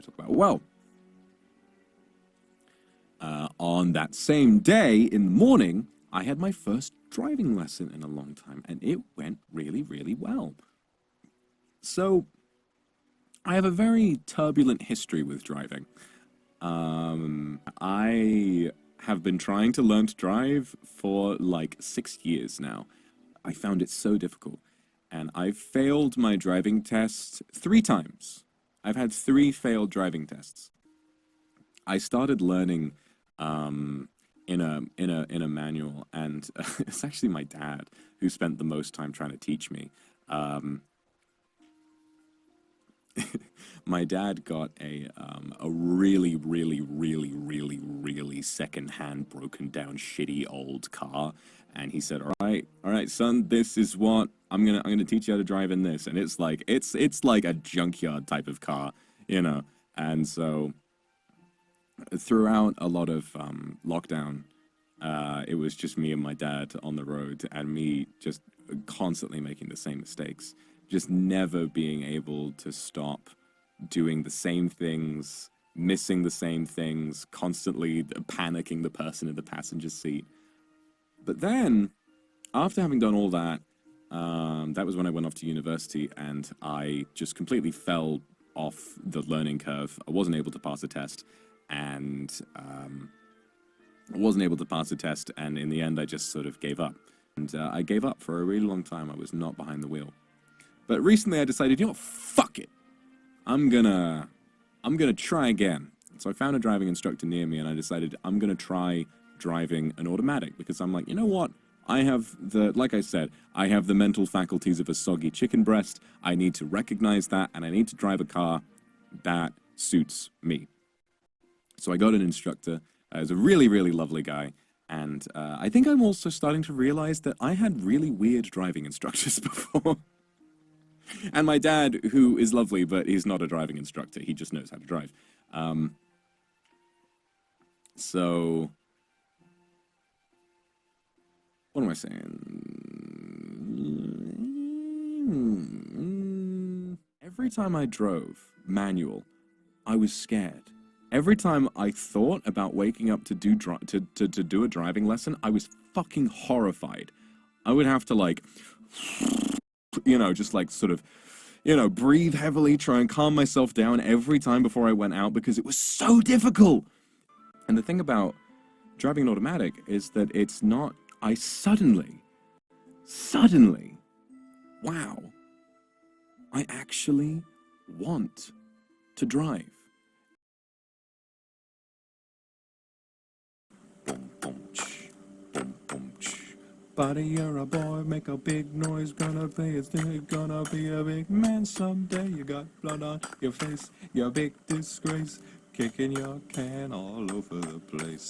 talk about? Well, on that same day in the morning, I had my first driving lesson in a long time, and it went really, really well. So, I have a very turbulent history with driving. I have been trying to learn to drive for like 6 years now. I found it so difficult, and I've failed my driving test 3 times. I've had 3 failed driving tests. I started learning in a manual, and it's actually my dad who spent the most time trying to teach me. My dad got a really, really, really, really, really secondhand, broken down, shitty old car, and he said, all right, son, this is what I'm gonna teach you how to drive in this, and it's like a junkyard type of car, you know, and so throughout a lot of lockdown, it was just me and my dad on the road, and me just constantly making the same mistakes, just never being able to stop doing the same things, missing the same things, constantly panicking the person in the passenger seat. But then, after having done all that, that was when I went off to university, and I just completely fell off the learning curve. I wasn't able to pass a test, and in the end I just sort of gave up. And I gave up for a really long time. I was not behind the wheel. But recently I decided, you know what, fuck it. I'm gonna try again. So I found a driving instructor near me, and I decided I'm gonna try driving an automatic, because I'm like, you know what? Like I said, I have the mental faculties of a soggy chicken breast. I need to recognize that, and I need to drive a car that suits me. So I got an instructor. He was a really, really lovely guy. And I think I'm also starting to realize that I had really weird driving instructors before. And my dad, who is lovely, but he's not a driving instructor. He just knows how to drive. So, what am I saying? Every time I drove manual, I was scared. Every time I thought about waking up to do a driving lesson, I was fucking horrified. I would have to, like, you know, just like sort of, you know, breathe heavily, try and calm myself down every time before I went out, because it was so difficult. And the thing about driving an automatic is that it's not, I suddenly, wow, I actually want to drive. Buddy, you're a boy, make a big noise, gonna be a big man someday. You got blood on your face, you're a big disgrace, kicking your can all over the place.